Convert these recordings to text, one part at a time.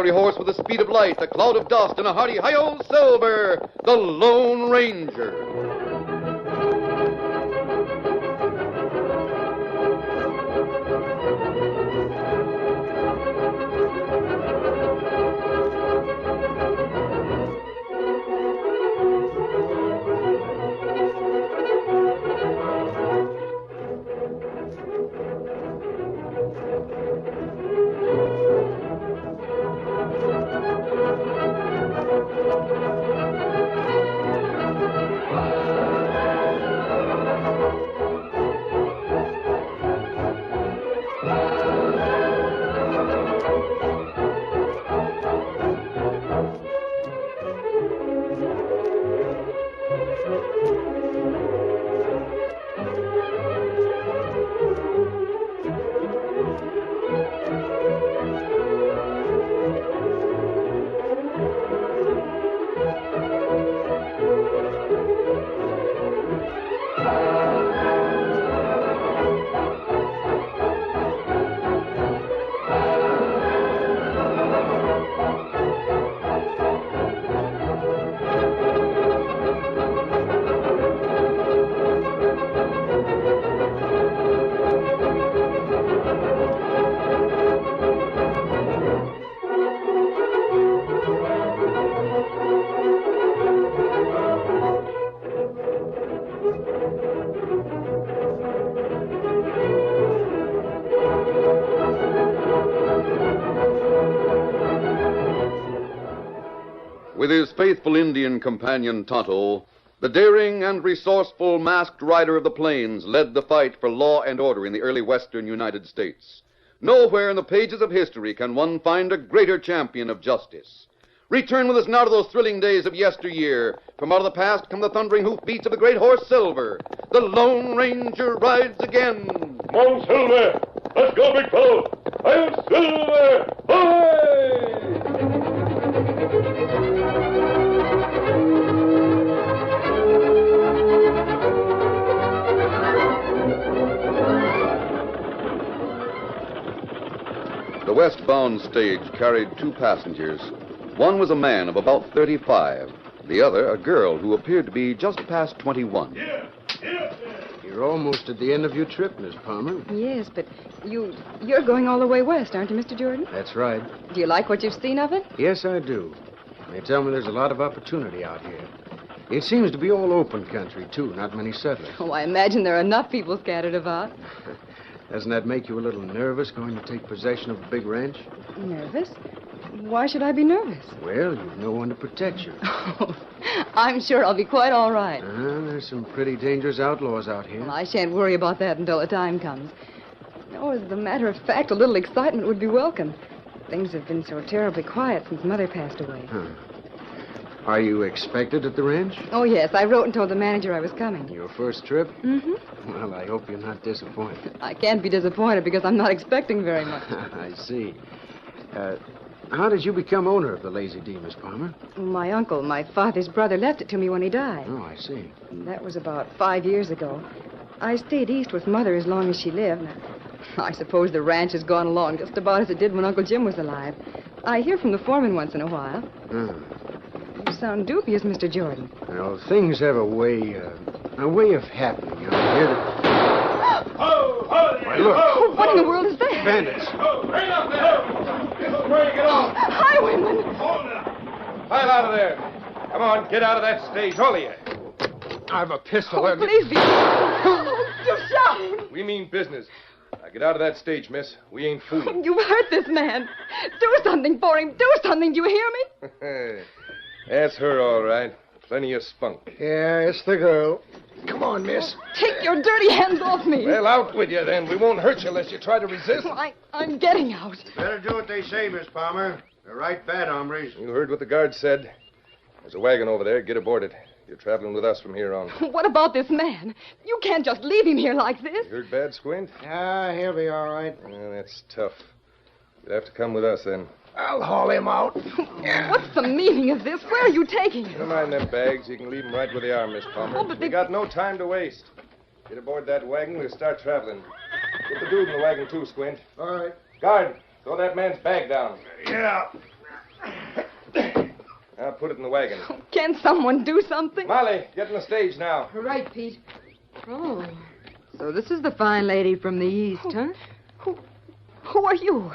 fiery horse with the speed of light, a cloud of dust, and a hearty hi-yo silver, the Lone Ranger. With his faithful Indian companion Tonto, the daring and resourceful masked rider of the plains led the fight for law and order in the early western United States. Nowhere in the pages of history can one find a greater champion of justice. Return with us now to those thrilling days of yesteryear. From out of the past come the thundering hoofbeats of the great horse Silver. The Lone Ranger rides again. Come on, Silver. Let's go, big fellow. I'm Silver. Hi! The westbound stage carried two passengers. One was a man of about 35. The other, a girl who appeared to be just past 21. You're almost at the end of your trip, Miss Palmer. Yes, but you're going all the way west, aren't you, Mr. Jordan? That's right. Do you like what you've seen of it? Yes, I do. They tell me there's a lot of opportunity out here. It seems to be all open country, too, not many settlers. Oh, I imagine there are enough people scattered about. Doesn't that make you a little nervous going to take possession of a big ranch? Nervous? Why should I be nervous? Well, you've no one to protect you. Oh, I'm sure I'll be quite all right. There's some pretty dangerous outlaws out here. Well, I shan't worry about that until the time comes. No, as a matter of fact, a little excitement would be welcome. Things have been so terribly quiet since Mother passed away. Are you expected at the ranch? Oh, yes. I wrote and told the manager I was coming. Your first trip? Mm-hmm. Well, I hope you're not disappointed. I can't be disappointed because I'm not expecting very much. I see. How did you become owner of the Lazy D, Miss Palmer? My uncle, my father's brother, left it to me when he died. Oh, I see. That was about 5 years ago. I stayed east with Mother as long as she lived. I suppose the ranch has gone along just about as it did when Uncle Jim was alive. I hear from the foreman once in a while. You sound dubious, Mr. Jordan. Well, things have a way of happening out here that... Why, look. Oh, what in the world is that? Bandits. Right up there. Where you get off? Highwaymen! Pile out of there. Come on, get out of that stage, all of you. I've a pistol. Oh, please be... Oh, you shot! We mean business. Now get out of that stage, miss. We ain't fooling. You've hurt this man. Do something for him. Do something. Do you hear me? That's her, all right. Plenty of spunk. Yeah, it's the girl. Come on, miss. Take your dirty hands off me. Well, out with you, then. We won't hurt you unless you try to resist. I'm getting out. Better do what they say, Miss Palmer. They're right bad hombres. You heard what the guard said. There's a wagon over there. Get aboard it. You're traveling with us from here on. What about this man? You can't just leave him here like this. You heard bad, Squint? He'll be all right. That's tough. You'll have to come with us, then. I'll haul him out. What's the meaning of this? Where are you taking him? Never mind them bags. You can leave them right where they are, Miss Palmer. Oh, but we got no time to waste. Get aboard that wagon. We'll start traveling. Get the dude in the wagon, too, Squint. All right. Guard, throw that man's bag down. Yeah. I'll put it in the wagon. Can someone do something? Molly, get in the stage now. All right, Pete. Oh, so this is the fine lady from the East, huh? Who are you?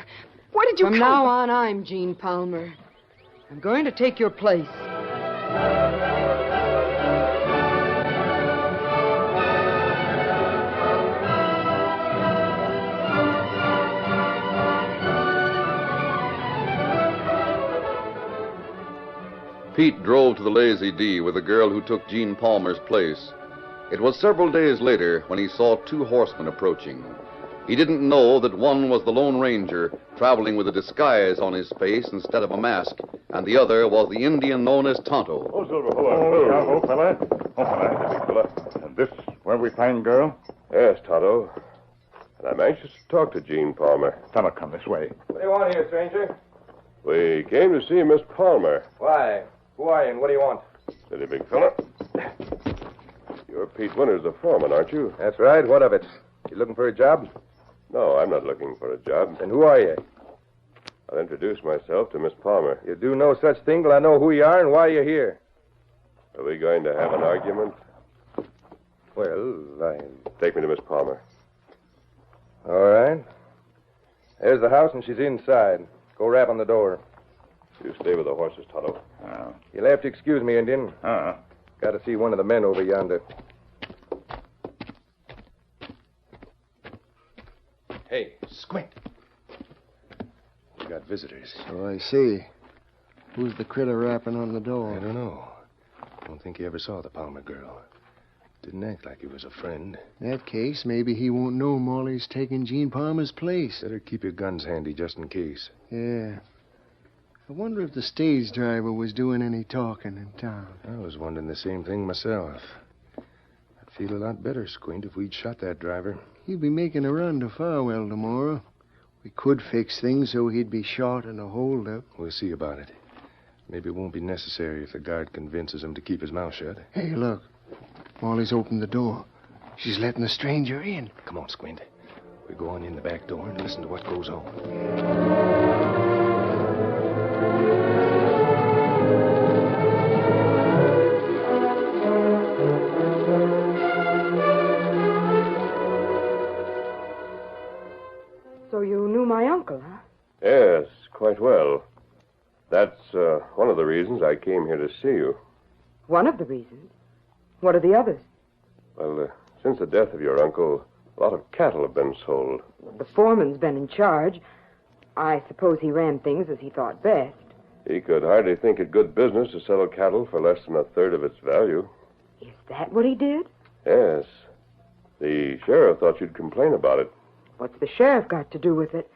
Where did you From come? now on, I'm Jean Palmer. I'm going to take your place. Pete drove to the Lazy D with the girl who took Jean Palmer's place. It was several days later when he saw two horsemen approaching. He didn't know that one was the Lone Ranger, traveling with a disguise on his face instead of a mask, and the other was the Indian known as Tonto. Oh, Silver, hello, fella. Oh, fella, big fella. And this where we find girl? Yes, Tonto. And I'm anxious to talk to Jean Palmer. Fella, come this way. What do you want here, stranger? We came to see Miss Palmer. Why? Who are you and what do you want? Steady, big fella. You're Pete Winters, the foreman, aren't you? That's right. What of it? You looking for a job? No, I'm not looking for a job. Then who are you? I'll introduce myself to Miss Palmer. You do no such thing till I know who you are and why you're here. Are we going to have an argument? Well, Take me to Miss Palmer. all right. There's the house and she's inside. Go rap on the door. You stay with the horses, Tonto. You'll have to excuse me, Indian. Uh-huh. Got to see one of the men over yonder. Hey, Squint. We got visitors. So I see. Who's the critter rapping on the door? I don't know. Don't think he ever saw the Palmer girl. Didn't act like he was a friend. In that case, maybe he won't know Molly's taking Jean Palmer's place. Better keep your guns handy just in case. Yeah. I wonder if the stage driver was doing any talking in town. I was wondering the same thing myself. I'd feel a lot better, Squint, if we'd shot that driver. He'd be making a run to Farwell tomorrow. We could fix things so he'd be shot in a holdup. We'll see about it. Maybe it won't be necessary if the guard convinces him to keep his mouth shut. Hey, look. Molly's opened the door. She's letting the stranger in. Come on, Squint. We go on in the back door and listen to what goes on. So you knew my uncle, huh? Yes, quite well. That's one of the reasons I came here to see you. One of the reasons. What are the others? Well, since the death of your uncle, a lot of cattle have been sold. The foreman's been in charge. I suppose he ran things as he thought best. He could hardly think it good business to sell cattle for less than a third of its value. Is that what he did? Yes. The sheriff thought you'd complain about it. What's the sheriff got to do with it?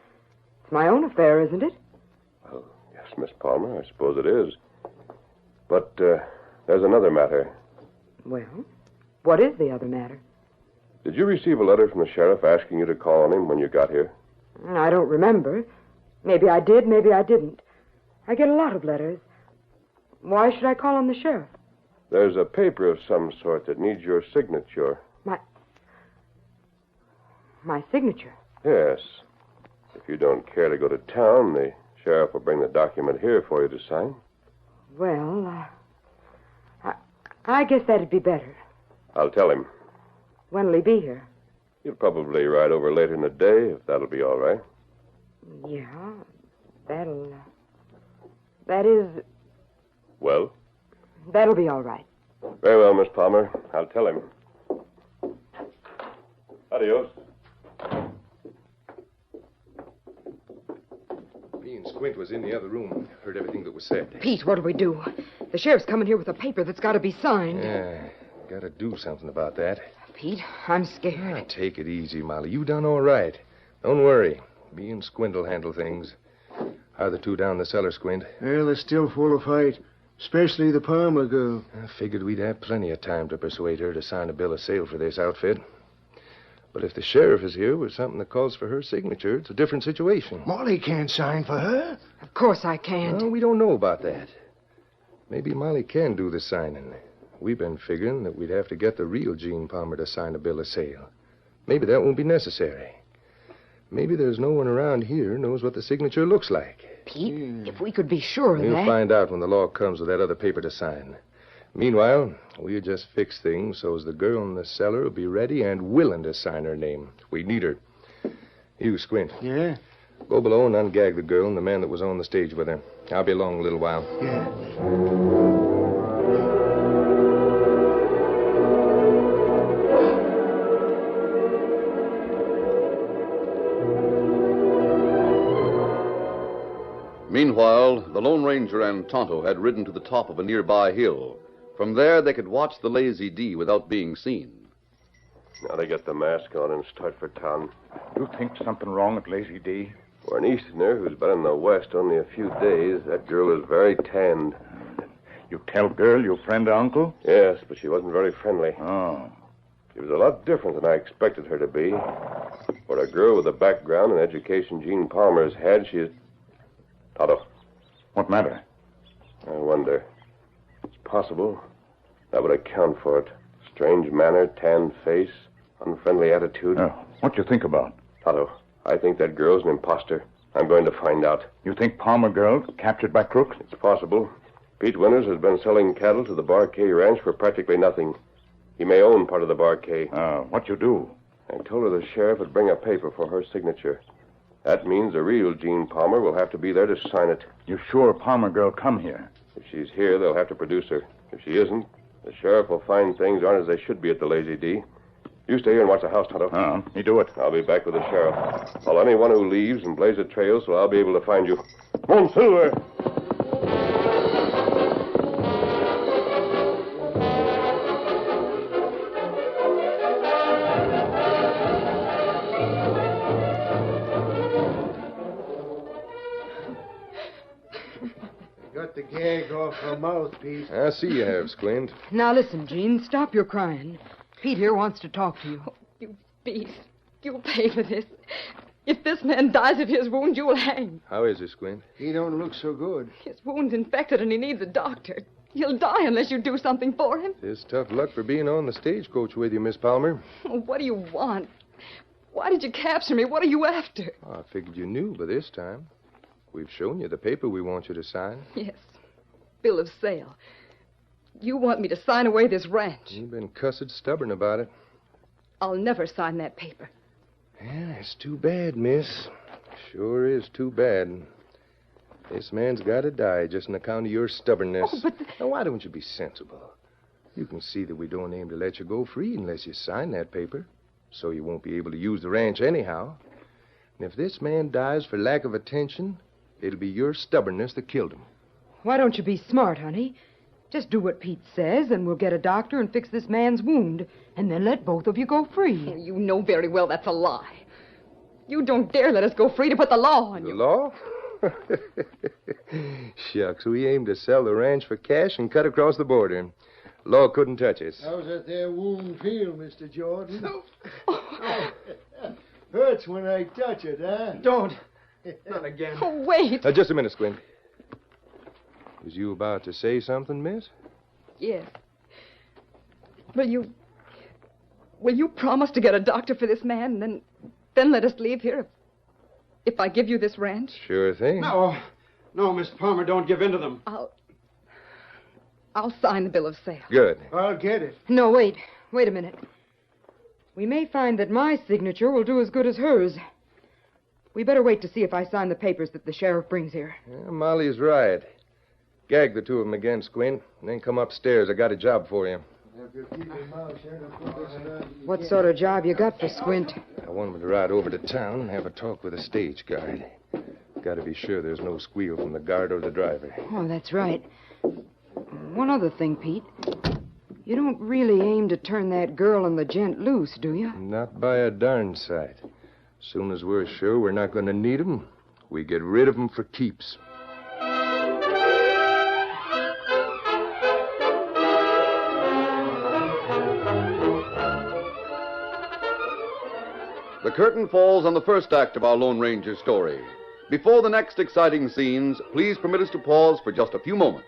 It's my own affair, isn't it? Well, yes, Miss Palmer, I suppose it is. But there's another matter. Well, what is the other matter? Did you receive a letter from the sheriff asking you to call on him when you got here? I don't remember. Maybe I did, maybe I didn't. I get a lot of letters. Why should I call on the sheriff? There's a paper of some sort that needs your signature. My signature. Yes. If you don't care to go to town, the sheriff will bring the document here for you to sign. Well, I guess that'd be better. I'll tell him. When'll he be here? He'll probably ride over later in the day, if that'll be all right. Yeah, that is... Well? That'll be all right. Very well, Miss Palmer. I'll tell him. Adios. Me and Squint was in the other room. Heard everything that was said. Pete, what'll we do? The sheriff's coming here with a paper that's got to be signed. Yeah, gotta do something about that. Pete, I'm scared. Now, take it easy, Molly. You done all right. Don't worry. Me and Squint will handle things. How are the two down the cellar, Squint? Well, they're still full of fight. Especially the Palmer girl. I figured we'd have plenty of time to persuade her to sign a bill of sale for this outfit. But if the sheriff is here with something that calls for her signature, it's a different situation. Molly can't sign for her. Of course I can't. Well, we don't know about that. Maybe Molly can do the signing. We've been figuring that we'd have to get the real Jean Palmer to sign a bill of sale. Maybe that won't be necessary. Maybe there's no one around here knows what the signature looks like. Pete, if we could be sure of We'll that. find out when the law comes with that other paper to sign. Meanwhile, we'll just fix things so as the girl in the cellar will be ready and willing to sign her name. We need her. You, Squint. Yeah? Go below and ungag the girl and the man that was on the stage with her. I'll be along a little while. Yeah. Meanwhile, the Lone Ranger and Tonto had ridden to the top of a nearby hill. From there, they could watch the Lazy D without being seen. Now they get the mask on and start for town. You think something wrong at Lazy D? For an Easterner who's been in the West only a few days, that girl is very tanned. You tell girl your friend Uncle? Yes, but she wasn't very friendly. Oh. She was a lot different than I expected her to be. For a girl with the background and education Gene Palmer's had, she is... Tonto, What matter? I wonder. It's possible. That would account for it. Strange manner, tanned face, unfriendly attitude. What you think about? Tonto, I think that girl's an imposter. I'm going to find out. You think Palmer girl captured by crooks? It's possible. Pete Winters has been selling cattle to the Barkay Ranch for practically nothing. He may own part of the Barkay. What you do? I told her the sheriff would bring a paper for her signature. That means the real Gene Palmer will have to be there to sign it. You sure Palmer girl come here? If she's here, they'll have to produce her. If she isn't, the sheriff will find things aren't as they should be at the Lazy D. You stay here and watch the house, Tonto. Me do it. I'll be back with the sheriff. Follow anyone who leaves and blaze a trail so I'll be able to find you. Come on, Silver! Got the gag off her mouthpiece. I see you have, Squint. Now listen, Gene, stop your crying. Pete here wants to talk to you. You beast. You'll pay for this. If this man dies of his wound, you'll hang. How is he, Squint? He don't look so good. His wound's infected and he needs a doctor. He'll die unless you do something for him. It's tough luck for being on the stagecoach with you, Miss Palmer. What do you want? Why did you capture me? What are you after? I figured you knew by this time. We've shown you the paper we want you to sign. Yes. Bill of sale. You want me to sign away this ranch. You've been cussed stubborn about it. I'll never sign that paper. Yeah, it's too bad, miss. Sure is too bad. This man's got to die just on account of your stubbornness. Oh, but... Now, why don't you be sensible? You can see that we don't aim to let you go free unless you sign that paper. So you won't be able to use the ranch anyhow. And if this man dies for lack of attention, it'll be your stubbornness that killed him. Why don't you be smart, honey? Just do what Pete says, and we'll get a doctor and fix this man's wound, and then let both of you go free. You know very well that's a lie. You don't dare let us go free to put the law on you. The law? Shucks, we aim to sell the ranch for cash and cut across the border. Law couldn't touch us. How's that there wound feel, Mr. Jordan? Hurts when I touch it, huh? Don't. Not again. Oh, wait. Just a minute, Squint. Was you about to say something, miss? Yes. Will you promise to get a doctor for this man, and then let us leave here if I give you this ranch? Sure thing. No, Miss Palmer, don't give in to them. I'll sign the bill of sale. Good. I'll get it. No, wait. Wait a minute. We may find that my signature will do as good as hers. We better wait to see if I sign the papers that the sheriff brings here. Yeah, Molly's right. Gag the two of them again, Squint, and then come upstairs. I got a job for you. What sort of job you got for Squint? I want him to ride over to town and have a talk with the stage guard. Got to be sure there's no squeal from the guard or the driver. Oh, that's right. One other thing, Pete. You don't really aim to turn that girl and the gent loose, do you? Not by a darn sight. Soon as we're sure we're not going to need 'em, we get rid of 'em for keeps. The curtain falls on the first act of our Lone Ranger story. Before the next exciting scenes, please permit us to pause for just a few moments.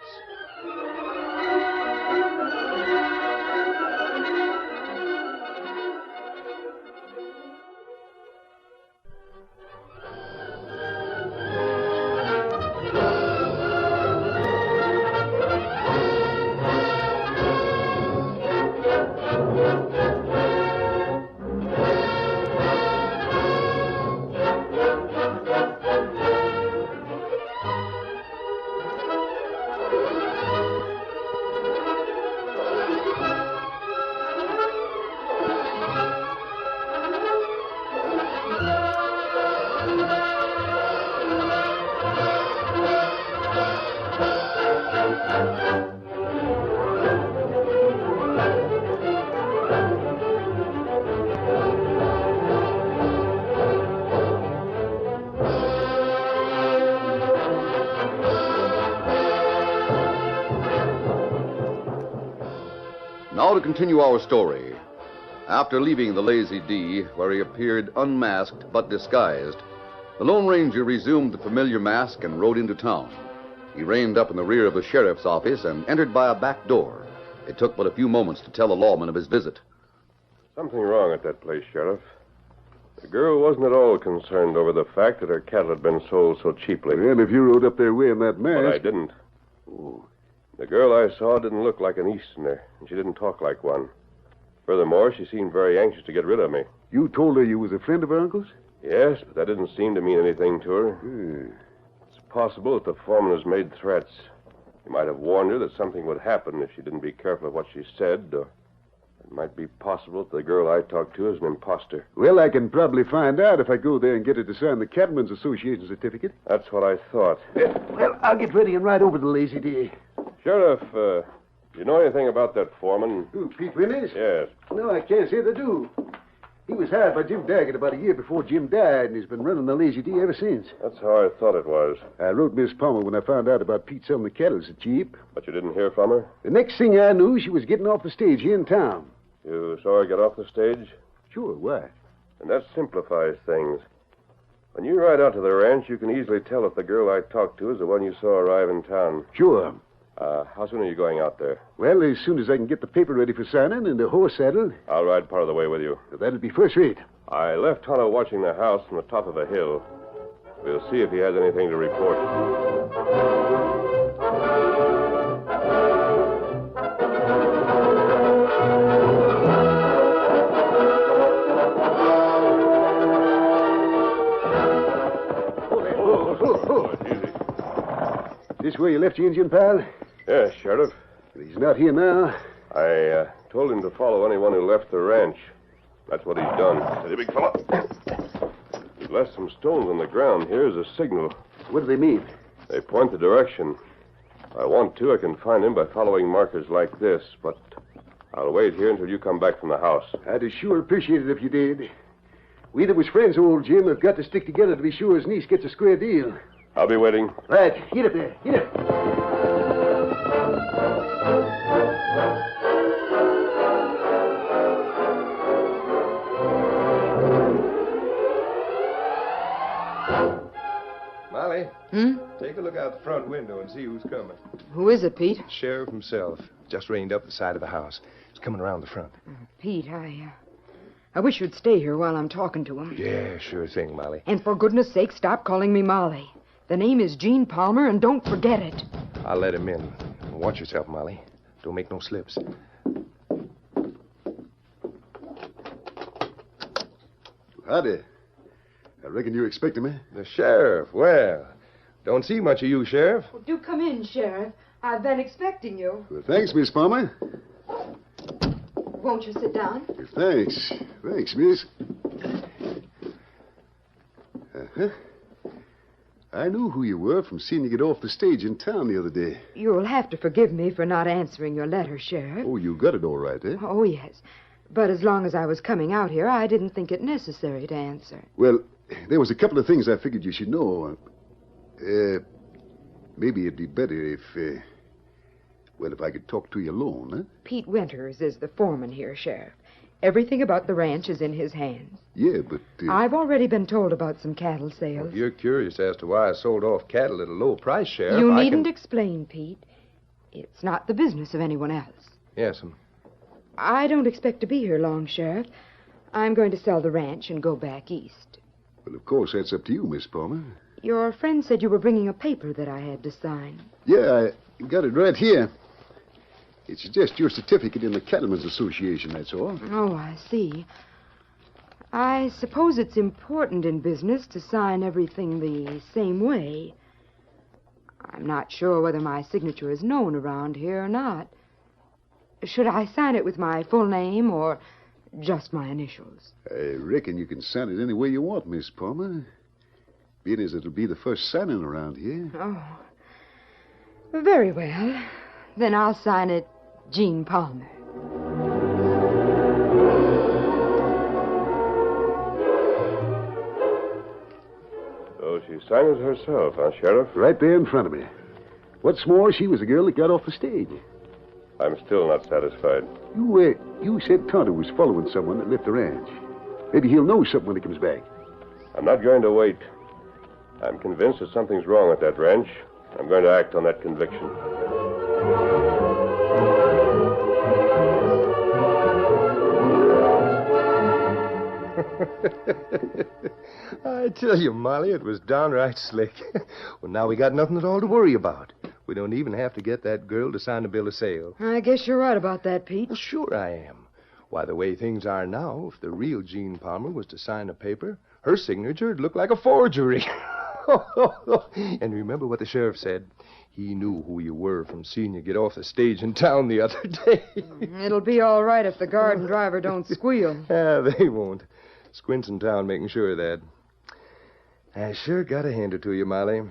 Now to continue our story. After leaving the Lazy D, where he appeared unmasked but disguised, the Lone Ranger resumed the familiar mask and rode into town. He reined up in the rear of the sheriff's office and entered by a back door. It took but a few moments to tell the lawman of his visit. Something wrong at that place, Sheriff. The girl wasn't at all concerned over the fact that her cattle had been sold so cheaply. Well, if you rode up there wearing that mask... But I didn't. The girl I saw didn't look like an Easterner, and she didn't talk like one. Furthermore, she seemed very anxious to get rid of me. You told her you was a friend of her uncle's? Yes, but that didn't seem to mean anything to her. It's possible that the foreman has made threats. He might have warned her that something would happen if she didn't be careful of what she said, or it might be possible that the girl I talked to is an imposter. Well, I can probably find out if I go there and get her to sign the Cattlemen's Association certificate. That's what I thought. Well, I'll get ready and ride over to the Lazy D. Sheriff, do you know anything about that foreman? Who, Pete Winters? Yes. No, I can't say they do. He was hired by Jim Daggett about a year before Jim died, and he's been running the Lazy D ever since. That's how I thought it was. I wrote Miss Palmer when I found out about Pete selling the cattle so cheap. But you didn't hear from her? The next thing I knew, she was getting off the stage here in town. You saw her get off the stage? Sure, why? And that simplifies things. When you ride out to the ranch, you can easily tell if the girl I talked to is the one you saw arrive in town. Sure. How soon are you going out there? Well, as soon as I can get the paper ready for signing and the horse saddled. I'll ride part of the way with you. That'll be first rate. I left Tonto watching the house from the top of a hill. We'll see if he has anything to report. This where you left your Indian pal? Yes, Sheriff. He's not here now. I told him to follow anyone who left the ranch. That's what he's done. Steady, big fella. He left some stones on the ground here as a signal. What do they mean? They point the direction. If I want to, I can find him by following markers like this, but I'll wait here until you come back from the house. I'd sure appreciate it if you did. We that was friends, old Jim, have got to stick together to be sure his niece gets a square deal. I'll be waiting. Right. Get up there. Get up. Molly. Take a look out the front window and see who's coming. Who is it, Pete? Sheriff himself. Just reined up the side of the house. He's coming around the front. Pete, I wish you'd stay here while I'm talking to him. Yeah, sure thing, Molly. And for goodness sake, stop calling me Molly. The name is Gene Palmer, and don't forget it. I'll let him in. Watch yourself, Molly. Don't make no slips. Howdy. I reckon you're expecting me. The sheriff. Well, don't see much of you, Sheriff. Well, do come in, Sheriff. I've been expecting you. Well, thanks, Miss Palmer. Won't you sit down? Thanks. Thanks, miss. Uh-huh. I knew who you were from seeing you get off the stage in town the other day. You'll have to forgive me for not answering your letter, Sheriff. Oh, you got it all right, eh? Oh, yes. But as long as I was coming out here, I didn't think it necessary to answer. Well, there was a couple of things I figured you should know. Maybe it'd be better if I could talk to you alone, huh? Pete Winters is the foreman here, Sheriff. Everything about the ranch is in his hands. Yeah, but... I've already been told about some cattle sales. If you're curious as to why I sold off cattle at a low price, Sheriff, You needn't explain, Pete. It's not the business of anyone else. Yes'm. I don't expect to be here long, Sheriff. I'm going to sell the ranch and go back east. Well, of course, that's up to you, Miss Palmer. Your friend said you were bringing a paper that I had to sign. Yeah, I got it right here. It's just your certificate in the Cattlemen's Association, that's all. Oh, I see. I suppose it's important in business to sign everything the same way. I'm not sure whether my signature is known around here or not. Should I sign it with my full name or just my initials? I reckon you can sign it any way you want, Miss Palmer. Being as it'll be the first signing around here. Oh. Very well. Then I'll sign it Gene Palmer. So she signed it herself, huh, Sheriff? Right there in front of me. What's more, she was the girl that got off the stage. I'm still not satisfied. You said Tonto was following someone that left the ranch. Maybe he'll know something when he comes back. I'm not going to wait. I'm convinced that something's wrong at that ranch. I'm going to act on that conviction. I tell you, Molly, it was downright slick. Well, now we got nothing at all to worry about. We don't even have to get that girl to sign a bill of sale. I guess you're right about that, Pete. Well, sure I am. Why, the way things are now, if the real Jean Palmer was to sign a paper, her signature would look like a forgery. And remember what the sheriff said. He knew who you were from seeing you get off the stage in town the other day. It'll be all right if the guard and driver don't squeal. Yeah, they won't. Squint's in town making sure of that. I sure got to hand it to you, Molly. It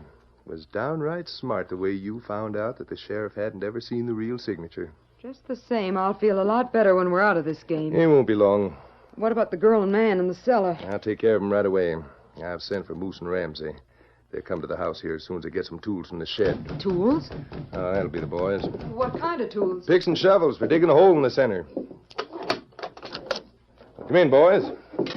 was downright smart the way you found out that the sheriff hadn't ever seen the real signature. Just the same, I'll feel a lot better when we're out of this game. It won't be long. What about the girl and man in the cellar? I'll take care of them right away. I've sent for Moose and Ramsey. They'll come to the house here as soon as they get some tools from the shed. Tools? Oh, that'll be the boys. What kind of tools? Picks and shovels for digging a hole in the center. Come in, boys.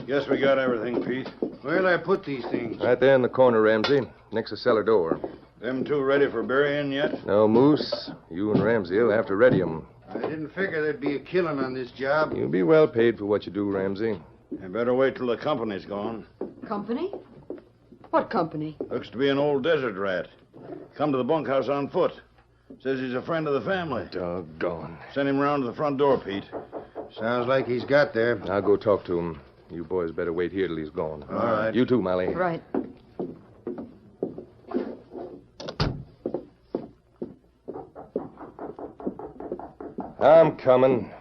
Guess we got everything, Pete. Where'll I put these things? Right there in the corner, Ramsey, next to the cellar door. Them two ready for burying yet? No, Moose. You and Ramsey will have to ready 'em. I didn't figure there'd be a killing on this job. You'll be well paid for what you do, Ramsey. I better wait till the company's gone. Company? What company? Looks to be an old desert rat. Come to the bunkhouse on foot. Says he's a friend of the family. Doggone. Send him round to the front door, Pete. Sounds like he's got there. I'll go talk to him. You boys better wait here till he's gone. All right. You too, Molly. Right. I'm coming.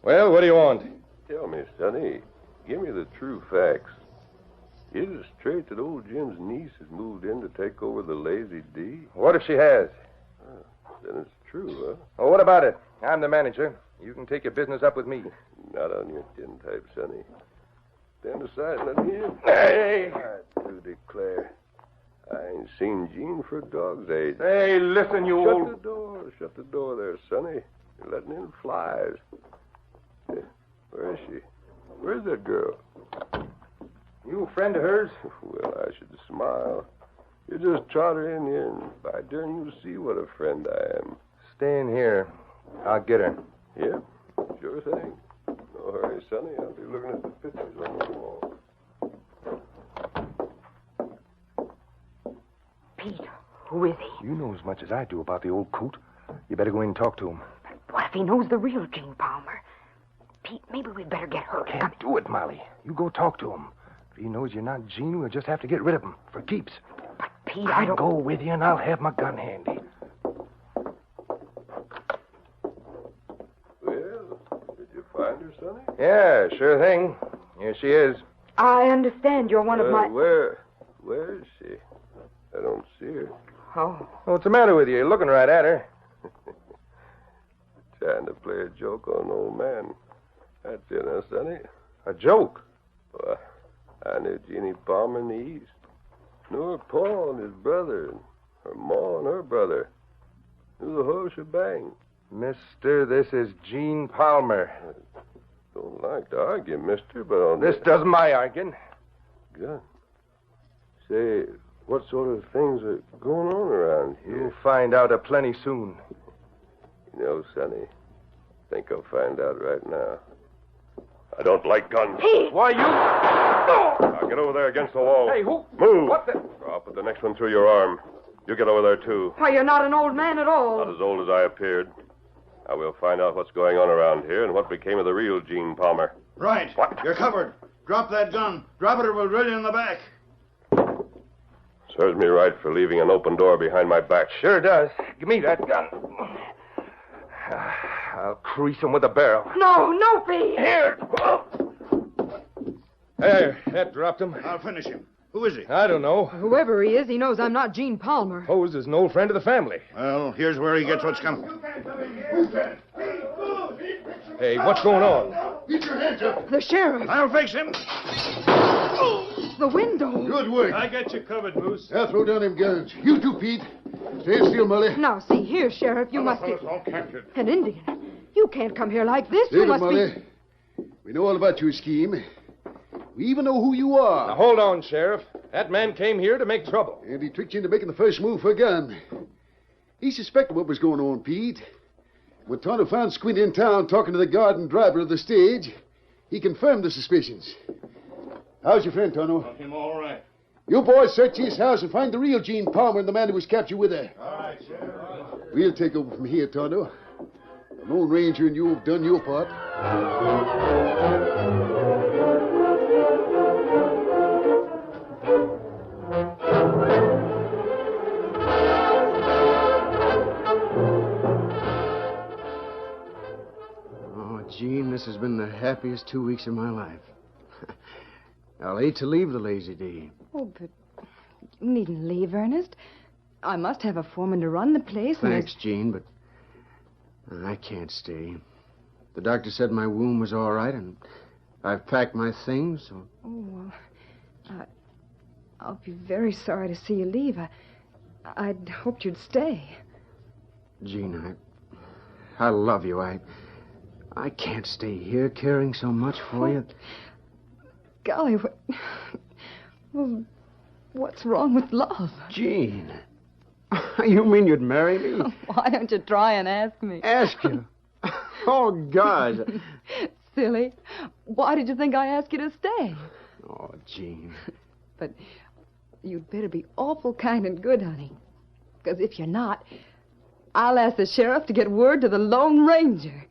Well, what do you want? Tell me, Sonny, give me the true facts. Is it straight that old Jim's niece has moved in to take over the Lazy D? What if she has? Then it's true, huh? Well, what about it? I'm the manager. You can take your business up with me. Not on your tin type, Sonny. Stand aside and let me in. Hey! I do declare. I ain't seen Jean for a dog's age. Hey, listen, you Shut old... the door. Shut the door there, Sonny. You're letting in flies. Hey, where is she? Where's that girl? You a friend of hers? Well, I should smile. You just trot her in here, and by darn, you'll see what a friend I am. Stay in here. I'll get her. Yep, sure thing. No hurry, Sonny. I'll be looking at the pictures on the wall. Pete, who is he? You know as much as I do about the old coot. You better go in and talk to him. What if he knows the real Jean Palmer? Pete, maybe we'd better get her. Can't do it, Molly. You go talk to him. If he knows you're not Jean, we'll just have to get rid of him for keeps. But, Pete, I'll go with you, and I'll have my gun handy. Well, did you find her, Sonny? Yeah, sure thing. Here she is. I understand you're one of my... Where is she? I don't see her. Oh. What's the matter with you? You're looking right at her. Trying to play a joke on an old man. That's it, huh, Sonny? A joke? Well, I knew Jeannie Palmer in the East. Knew her pa and his brother, and her ma and her brother. Knew the whole shebang. Mister, this is Jean Palmer. I don't like to argue, mister, but on This does my arguing. Good. Say, what sort of things are going on around here? You'll find out a plenty soon. You know, Sonny, I think I'll find out right now. I don't like guns. Pete! Why, you... Now get over there against the wall. Hey, who... Move. What the... I'll put the next one through your arm. You get over there, too. Why, you're not an old man at all. Not as old as I appeared. Now we'll find out what's going on around here and what became of the real Jean Palmer. Right. What? You're covered. Drop that gun. Drop it or we'll drill you in the back. Serves me right for leaving an open door behind my back. Sure does. Give me that gun. I'll crease him with a barrel. No, Pete. Here. There, that dropped him. I'll finish him. Who is he? I don't know. Whoever he is, he knows I'm not Jean Palmer. Posed as an old friend of the family. Well, here's where he gets what's coming. Hey, what's going on? Keep your hands up. The sheriff. I'll fix him. The window. Good work. I got you covered, Moose. Now throw down them guns. You too, Pete. Stand still, Molly. Now, see here, Sheriff, you must be... all captured. An Indian. You can't come here like this. Take You it, must Molly. We know all about your scheme. We even know who you are. Now, hold on, Sheriff. That man came here to make trouble. And he tricked you into making the first move for a gun. He suspected what was going on, Pete. When Tonto found Squint in town talking to the guard and driver of the stage, he confirmed the suspicions. How's your friend, Tonto? Him all right. You boys search his house and find the real Jean Palmer and the man who was captured with her. All right, Sheriff. We'll take over from here, Tonto. The Lone Ranger and you have done your part. Oh, Gene, this has been the happiest 2 weeks of my life. I'll hate to leave the lazy day. Oh, but you needn't leave, Ernest. I must have a foreman to run the place. and Thanks, Gene, but I can't stay. The doctor said my wound was all right, and I've packed my things. So... Oh, well, I'll be very sorry to see you leave. I'd hoped you'd stay. Gene, I love you. I can't stay here caring so much for you. Golly, well, what's wrong with love? Gene, you mean you'd marry me? Why don't you try and ask me? Ask you? Oh, God. Silly. Why did you think I asked you to stay? Oh, Gene. But you'd better be awful kind and good, honey. Because if you're not, I'll ask the sheriff to get word to the Lone Ranger.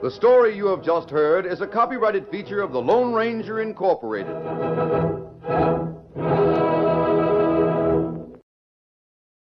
The story you have just heard is a copyrighted feature of the Lone Ranger Incorporated.